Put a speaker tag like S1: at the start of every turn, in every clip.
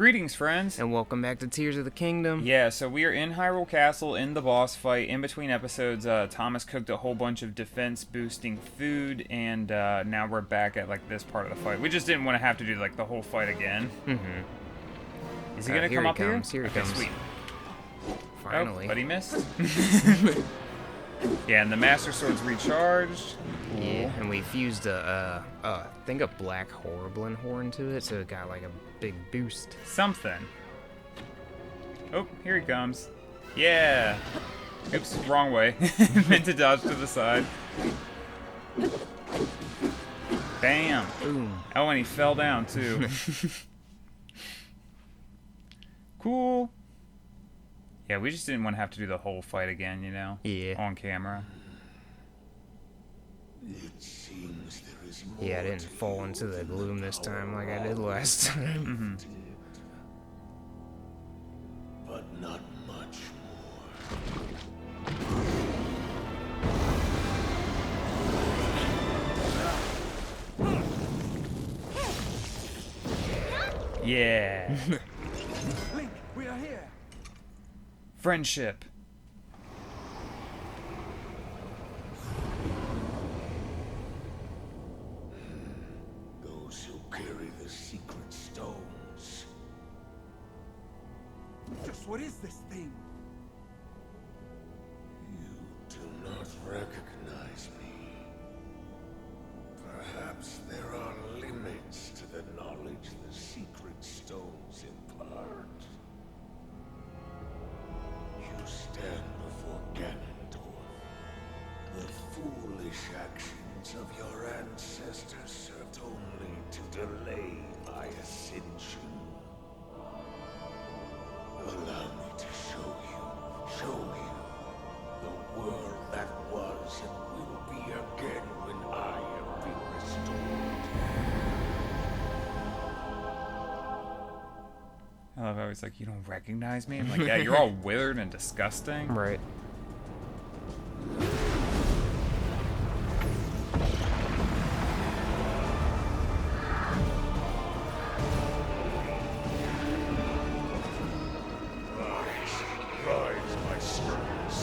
S1: Greetings, friends.
S2: And welcome back to Tears of the Kingdom.
S1: Yeah, so we are in Hyrule Castle in the boss fight. In between episodes, Thomas cooked a whole bunch of defense-boosting food, and now we're back at like this part of the fight. We just didn't want to have to do like the whole fight again.
S2: Mm-hmm.
S1: Is he gonna come up here?
S2: Here he comes.
S1: Sweet.
S2: Finally.
S1: Oh, but he missed. Yeah, and the Master Sword's recharged. Cool.
S2: Yeah, and we fused I think a black Horriblin horn to it, so it got like a big boost.
S1: Something. Oh, here he comes. Yeah. Oops, wrong way. Meant to dodge to the side. Bam.
S2: Boom.
S1: Oh, and he fell down too. Cool. Yeah, we just didn't want to have to do the whole fight again, you know?
S2: Yeah.
S1: On camera.
S3: It seems there is more.
S2: Yeah, I didn't fall into the gloom this time like I did last time.
S3: But not much more.
S1: Yeah.
S4: Link, we are here.
S1: Friendship.
S3: Those who carry the secret stones.
S4: Just what is this thing?
S3: You do not recognize me. Perhaps there are limits to the knowledge the secret stones impart. You stand before Ganondorf. The foolish actions of your ancestors served only to delay my ascension. Allow me to show you the world that was and will be again when I have been restored.
S1: I love how he's like, you don't recognize me? I'm like, yeah, you're all withered and disgusting.
S2: Right.
S3: Rise, my servants.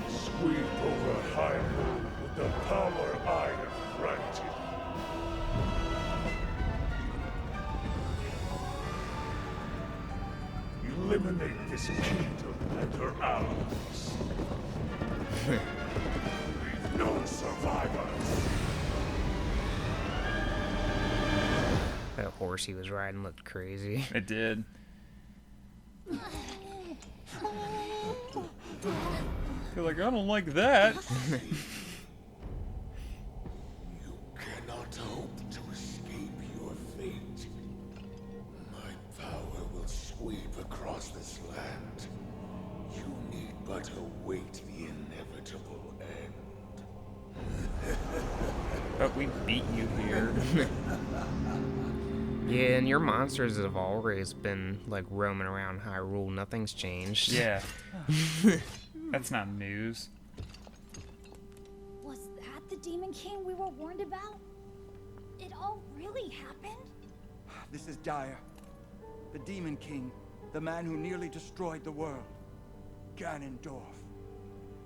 S3: Sweep over Hyrule with the power I have granted. Eliminate this kingdom and her allies. Leave no survivors.
S2: That horse he was riding looked crazy.
S1: It did. You're like, I don't like that.
S3: You cannot hope to escape your fate. My power will sweep across this land. You need but await the inevitable end.
S1: But we beat you here.
S2: Yeah, and your monsters have always been like roaming around Hyrule. Nothing's changed.
S1: Yeah. That's not news.
S5: Was that the Demon King we were warned about? It all really happened?
S4: This is dire. The Demon King, the man who nearly destroyed the world. Ganondorf.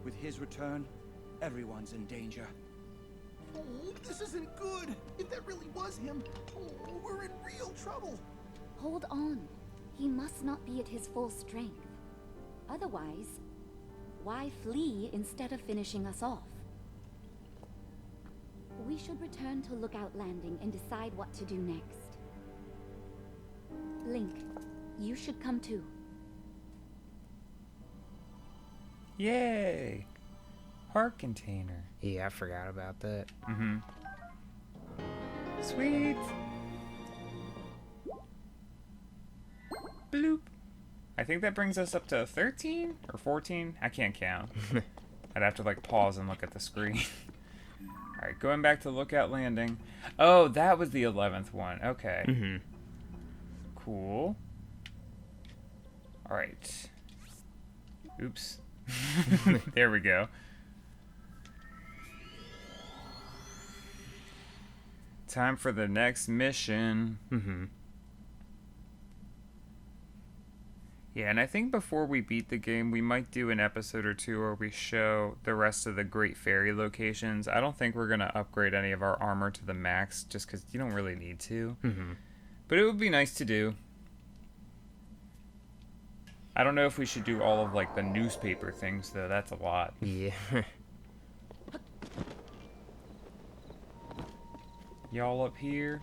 S4: With his return, everyone's in danger.
S6: Oh, this isn't good. If that really was him, oh, we're in real trouble.
S5: Hold on. He must not be at his full strength. Otherwise, why flee instead of finishing us off? We should return to Lookout Landing and decide what to do next. Link, you should come too.
S1: Yay. Heart container.
S2: Yeah, I forgot about that.
S1: Sweet. Bloop. I think that brings us up to 13 or 14. I can't count. I'd have to like pause and look at the screen. All right, going back to Lookout Landing. Oh, that was the 11th one. Okay. Cool. All right. Oops. There we go. Time for the next mission.
S2: Mm-hmm.
S1: Yeah, and I think before we beat the game, we might do an episode or two where we show the rest of the Great Fairy locations. I don't think we're going to upgrade any of our armor to the max, just because you don't really need to.
S2: Mm-hmm.
S1: But it would be nice to do. I don't know if we should do all of, like, the newspaper things, though. That's a lot.
S2: Yeah.
S1: Y'all up here?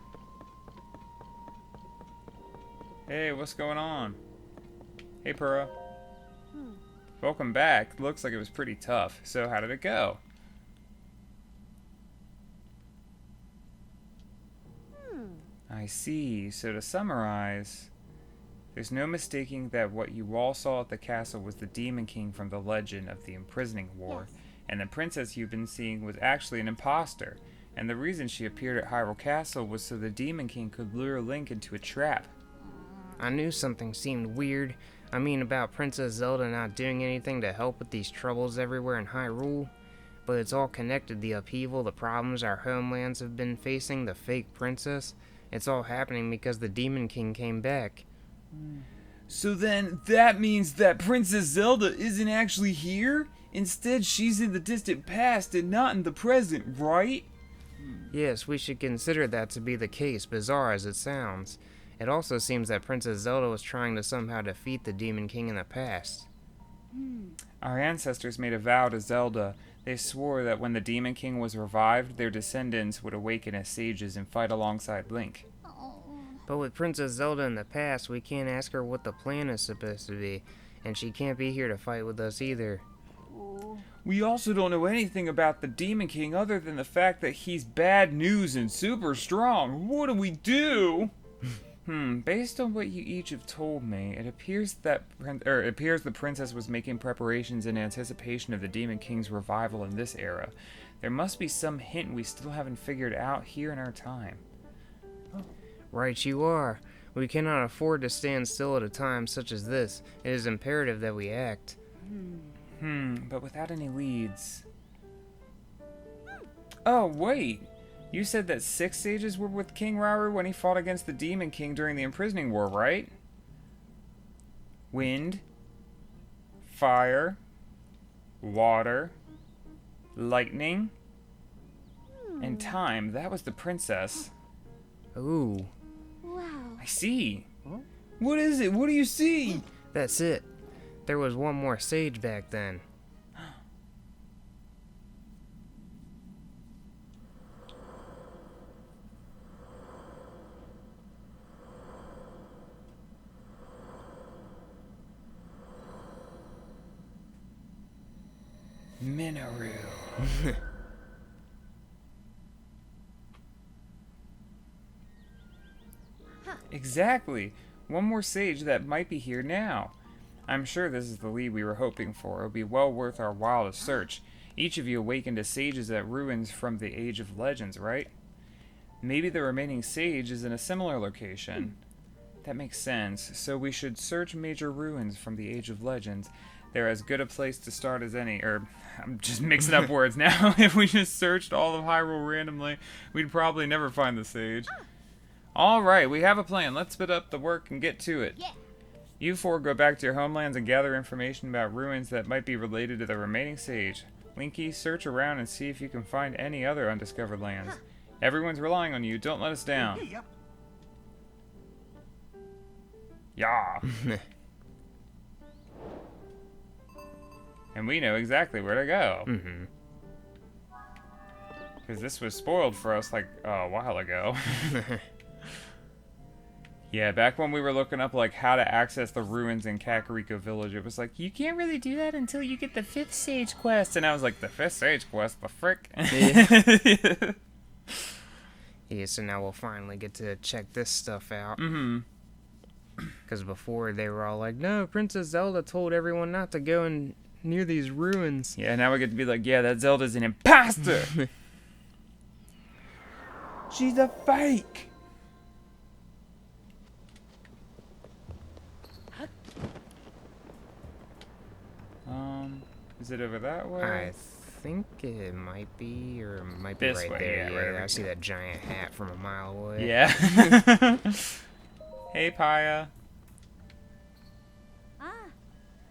S1: Hey, what's going on? Hey, Pura. Welcome back. Looks like it was pretty tough. So, how did it go? I see. So, to summarize, there's no mistaking that what you all saw at the castle was the Demon King from the legend of the Imprisoning War, and the princess you've been seeing was actually an imposter. And the reason she appeared at Hyrule Castle was so the Demon King could lure Link into a trap.
S2: I knew something seemed weird. I mean, about Princess Zelda not doing anything to help with these troubles everywhere in Hyrule. But it's all connected, the upheaval, the problems our homelands have been facing, the fake princess. It's all happening because the Demon King came back.
S1: So then, that means that Princess Zelda isn't actually here? Instead, she's in the distant past and not in the present, right?
S2: Yes, we should consider that to be the case, bizarre as it sounds. It also seems that Princess Zelda was trying to somehow defeat the Demon King in the past.
S1: Our ancestors made a vow to Zelda. They swore that when the Demon King was revived, their descendants would awaken as sages and fight alongside Link.
S2: But with Princess Zelda in the past, we can't ask her what the plan is supposed to be, and she can't be here to fight with us either.
S1: We also don't know anything about the Demon King other than the fact that he's bad news and super strong. What do we do? Based on what you each have told me, it appears that the princess was making preparations in anticipation of the Demon King's revival in this era. There must be some hint we still haven't figured out here in our time.
S2: Right you are. We cannot afford to stand still at a time such as this. It is imperative that we act.
S1: But without any leads. Oh, wait! You said that 6 sages were with King Rauru when he fought against the Demon King during the Imprisoning War, right? Wind, fire, water, lightning, and time. That was the princess.
S2: Ooh,
S5: Wow.
S1: I see. What is it? What do you see?
S2: that's it. There was one more sage back then.
S1: Minoru. Exactly. One more sage that might be here now. I'm sure this is the lead we were hoping for. It would be well worth our while to search. Each of you awakened as sages at ruins from the Age of Legends, right? Maybe the remaining sage is in a similar location. That makes sense. So we should search major ruins from the Age of Legends. They're as good a place to start as any. I'm just mixing up words now. If we just searched all of Hyrule randomly, we'd probably never find the sage. Alright, we have a plan. Let's split up the work and get to it.
S5: Yeah.
S1: You 4 go back to your homelands and gather information about ruins that might be related to the remaining sage. Linky, search around and see if you can find any other undiscovered lands. Everyone's relying on you. Don't let us down.
S6: Yep.
S1: Yeah. And we know exactly where to go.
S2: Mm-hmm.
S1: Because this was spoiled for us like a while ago. Yeah, back when we were looking up like how to access the ruins in Kakariko Village, it was like, you can't really do that until you get the 5th sage quest. And I was like, the 5th sage quest? The frick?
S2: Yeah. Yeah, so now we'll finally get to check this stuff out.
S1: Mm-hmm.
S2: Because before they were all like, no, Princess Zelda told everyone not to go near these ruins.
S1: Yeah, now we get to be like, yeah, that Zelda's an imposter. She's a fake. Is it over that way?
S2: I think it might be, or it might be
S1: This
S2: right
S1: way,
S2: there.
S1: yeah, right over
S2: I see
S1: here.
S2: that giant hat from a mile away.
S1: Yeah. Hey, Paya.
S5: Ah,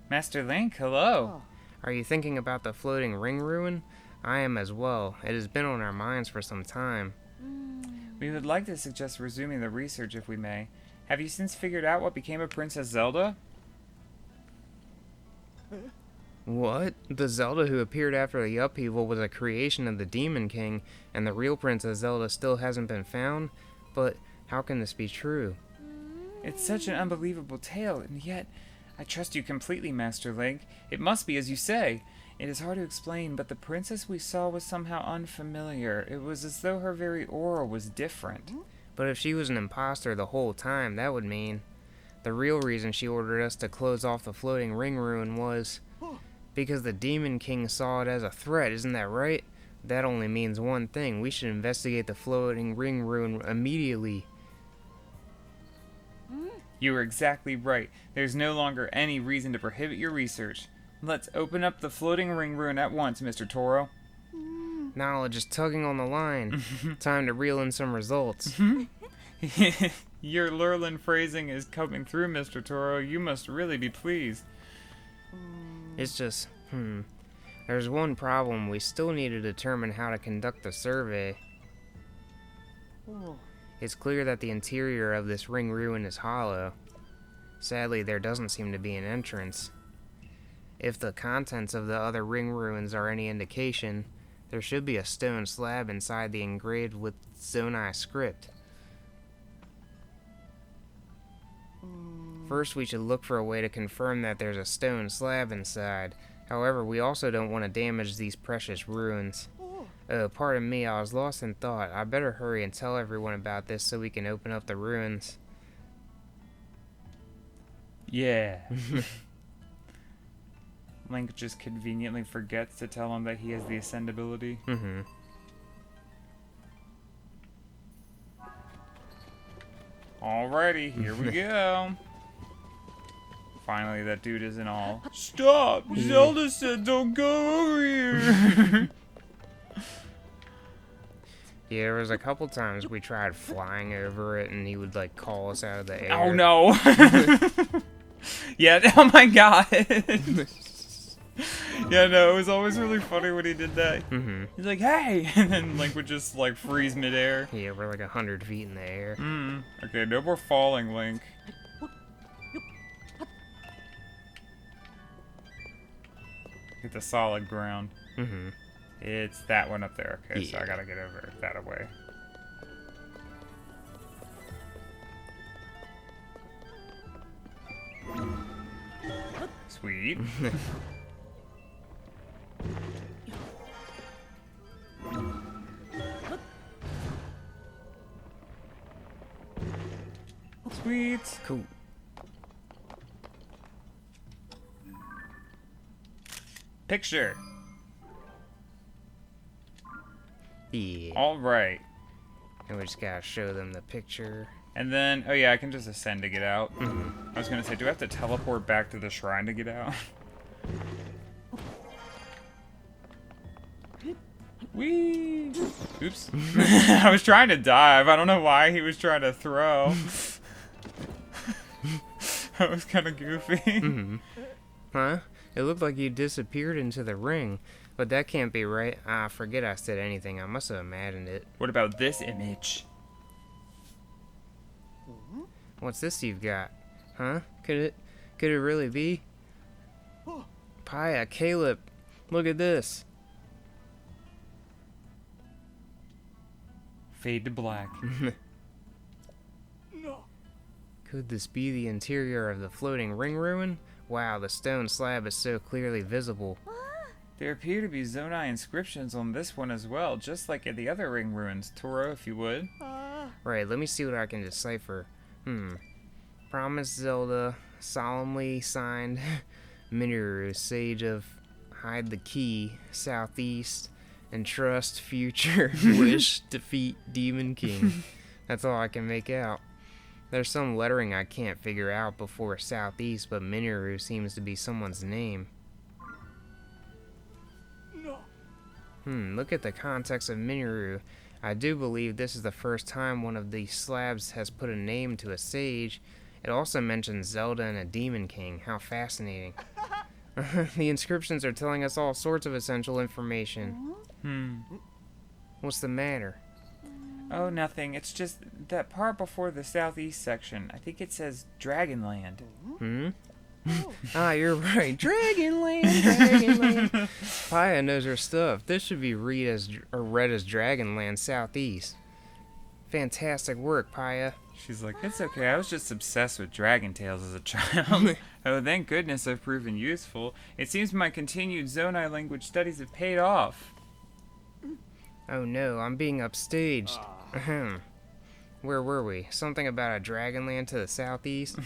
S1: Master Link, hello.
S2: Are you thinking about the floating ring ruin? I am as well. It has been on our minds for some time.
S1: We would like to suggest resuming the research if we may. Have you since figured out what became of Princess Zelda?
S2: What? The Zelda who appeared after the upheaval was a creation of the Demon King, and the real Princess Zelda still hasn't been found? But how can this be true?
S1: It's such an unbelievable tale, and yet I trust you completely, Master Link. It must be as you say. It is hard to explain, but the princess we saw was somehow unfamiliar. It was as though her very aura was different.
S2: But if she was an imposter the whole time, that would mean the real reason she ordered us to close off the floating ring ruin was because the Demon King saw it as a threat, isn't that right? That only means one thing. We should investigate the floating ring ruin immediately.
S1: You are exactly right. There's no longer any reason to prohibit your research. Let's open up the floating ring ruin at once, Mr. Toro.
S2: Knowledge is tugging on the line. Time to reel in some results.
S1: Your Lurlin phrasing is coming through, Mr. Toro. You must really be pleased.
S2: It's just, There's one problem. We still need to determine how to conduct the survey. It's clear that the interior of this ring ruin is hollow. Sadly, there doesn't seem to be an entrance. If the contents of the other ring ruins are any indication, there should be a stone slab inside the engraved with Zonai script. First, we should look for a way to confirm that there's a stone slab inside. However, we also don't want to damage these precious ruins. Oh, pardon me, I was lost in thought. I better hurry and tell everyone about this so we can open up the ruins.
S1: Yeah. Link just conveniently forgets to tell him that he has the ascend ability. Alrighty, here we go. Finally, that dude isn't all. Stop! Zelda said don't go over here!
S2: Yeah, there was a couple times we tried flying over it and he would like call us out of the air.
S1: Oh no! Yeah, oh my god! Yeah, no, it was always really funny when he did that. He's like, hey! And then Link would just like freeze midair.
S2: Yeah, we're like 100 feet in the air.
S1: Okay, no more falling, Link. Get the solid ground. It's that one up there. Okay, so I gotta get over that away. Sweet. Sweet.
S2: Cool.
S1: Picture.
S2: Yeah.
S1: Alright.
S2: And we just gotta show them the picture.
S1: And then, oh yeah, I can just ascend to get out. I was gonna say, do I have to teleport back to the shrine to get out? Whee! Oops. I was trying to dive. I don't know why he was trying to throw. That was kind of goofy.
S2: Huh? It looked like you disappeared into the ring. But that can't be right. Ah, forget I said anything. I must have imagined it.
S1: What about this image?
S2: What's this you've got? Huh? Could it really be? Paya, Caleb, look at this.
S1: Fade to black.
S6: No.
S2: Could this be the interior of the floating ring ruin? Wow, the stone slab is so clearly visible.
S1: There appear to be Zonai inscriptions on this one as well, just like in the other ring ruins. Toro, if you would.
S2: Right, let me see what I can decipher. Promise Zelda, solemnly signed, Minoru, Sage of Hide the Key, Southeast, and Trust Future, Wish, Defeat, Demon King. That's all I can make out. There's some lettering I can't figure out before Southeast, but Minoru seems to be someone's name.
S6: No.
S2: Look at the context of Minoru. I do believe this is the first time one of these slabs has put a name to a sage. It also mentions Zelda and a Demon King. How fascinating. The inscriptions are telling us all sorts of essential information. What's the matter?
S1: Oh, nothing. It's just that part before the southeast section. I think it says Dragonland.
S2: You're right. Dragonland, Dragonland. Paya knows her stuff. This should be read as Dragonland Southeast. Fantastic work, Paya.
S1: She's like, it's okay. I was just obsessed with Dragon Tales as a child. Oh, thank goodness I've proven useful. It seems my continued Zonai language studies have paid off.
S2: Oh no, I'm being upstaged. Where were we? Something about a Dragonland to the southeast?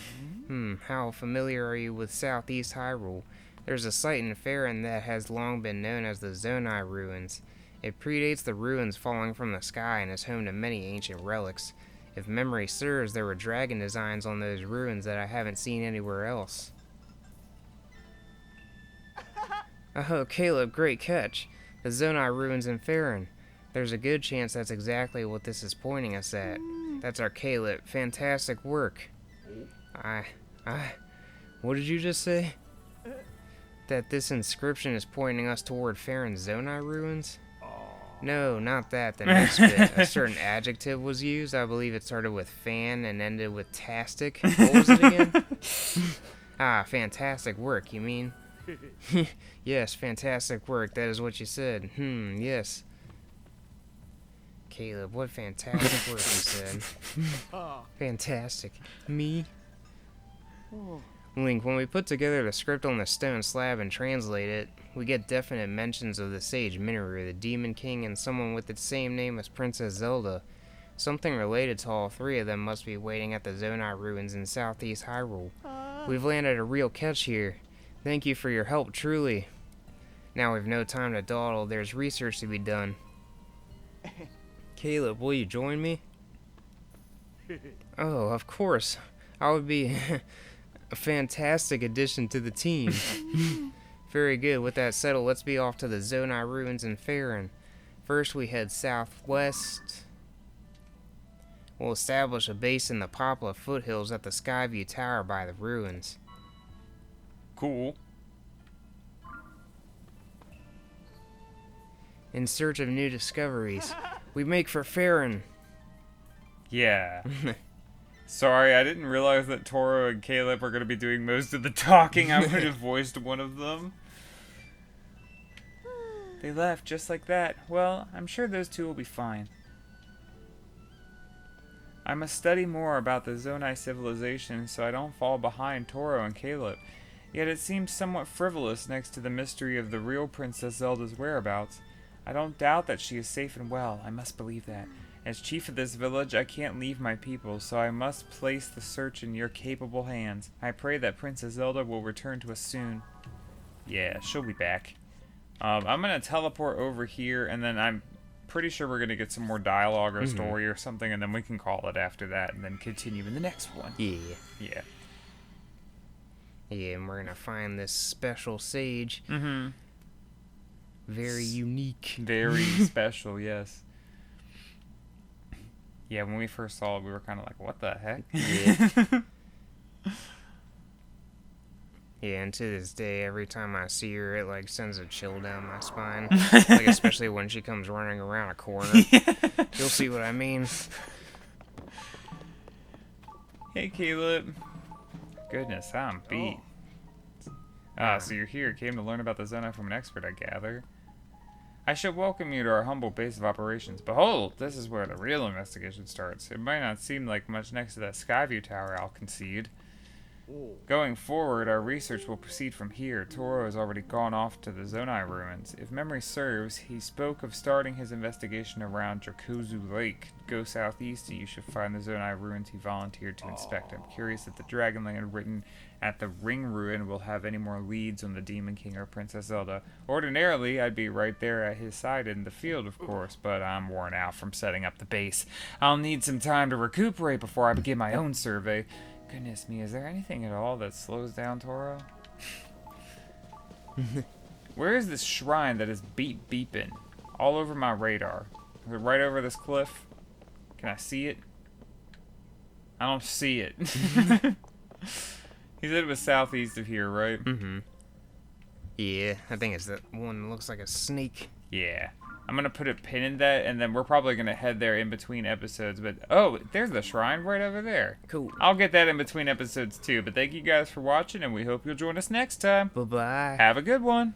S2: How familiar are you with southeast Hyrule? There's a site in Faerun that has long been known as the Zonai Ruins. It predates the ruins falling from the sky and is home to many ancient relics. If memory serves, there were dragon designs on those ruins that I haven't seen anywhere else. Oh, Caleb, great catch. The Zonai Ruins in Faerun. There's a good chance that's exactly what this is pointing us at. That's our Caleb. Fantastic work. What did you just say? That this inscription is pointing us toward Faerun's Zonai Ruins? No, not that. The next bit. A certain adjective was used. I believe it started with fan and ended with tastic. What was it again? Fantastic work, you mean? Yes, fantastic work. That is what you said. Yes. Caleb, what fantastic work you said. Fantastic. Me? Link, when we put together the script on the stone slab and translate it, we get definite mentions of the sage Minoru, the Demon King, and someone with the same name as Princess Zelda. Something related to all three of them must be waiting at the Zonai Ruins in southeast Hyrule. We've landed a real catch here. Thank you for your help, truly. Now we've no time to dawdle. There's research to be done. Caleb, will you join me? Oh, of course. I would be a fantastic addition to the team. Very good. With that settled, let's be off to the Zonai Ruins in Faerun. First, we head southwest. We'll establish a base in the Poplar foothills at the Skyview Tower by the ruins.
S1: Cool.
S2: In search of new discoveries, we make for Faerun.
S1: Yeah. Sorry, I didn't realize that Toro and Caleb are going to be doing most of the talking. I would have voiced one of them. They left just like that. Well, I'm sure those two will be fine. I must study more about the Zonai civilization so I don't fall behind Toro and Caleb. Yet it seems somewhat frivolous next to the mystery of the real Princess Zelda's whereabouts. I don't doubt that she is safe and well. I must believe that. As chief of this village, I can't leave my people, so I must place the search in your capable hands. I pray that Princess Zelda will return to us soon. Yeah, she'll be back. I'm going to teleport over here, and then I'm pretty sure we're going to get some more dialogue or story or something, and then we can call it after that, and then continue in the next one.
S2: Yeah.
S1: Yeah.
S2: Yeah, and we're going to find this special sage.
S1: Mm-hmm.
S2: Very unique.
S1: Very special, yes. Yeah, when we first saw it, we were kind of like, what the heck?
S2: Yeah. Yeah, and to this day, every time I see her, it, like, sends a chill down my spine. Like, especially when she comes running around a corner. You'll see what I mean.
S1: Hey, Caleb. Goodness, I'm beat. So you're here. Came to learn about the Zonai from an expert, I gather. I should welcome you to our humble base of operations. Behold, this is where the real investigation starts. It might not seem like much next to that Skyview Tower, I'll concede. Going forward, our research will proceed from here. Toro has already gone off to the Zonai ruins. If memory serves, he spoke of starting his investigation around Drakuzu Lake. Go southeast and you should find the Zonai ruins he volunteered to inspect. I'm curious if the Dragonland written at the Ring Ruin will have any more leads on the Demon King or Princess Zelda. Ordinarily, I'd be right there at his side in the field, of course, but I'm worn out from setting up the base. I'll need some time to recuperate before I begin my own survey. Goodness me, is there anything at all that slows down Toro? Where is this shrine that is beeping all over my radar. Is it right over this cliff? Can I see it? I don't see it. He said it was southeast of here, right?
S2: Mm-hmm. Yeah, I think it's that one that looks like a snake.
S1: Yeah. I'm going to put a pin in that, and then we're probably going to head there in between episodes. But, oh, there's the shrine right over there.
S2: Cool.
S1: I'll get that in between episodes, too. But thank you guys for watching, and we hope you'll join us next time.
S2: Bye-bye.
S1: Have a good one.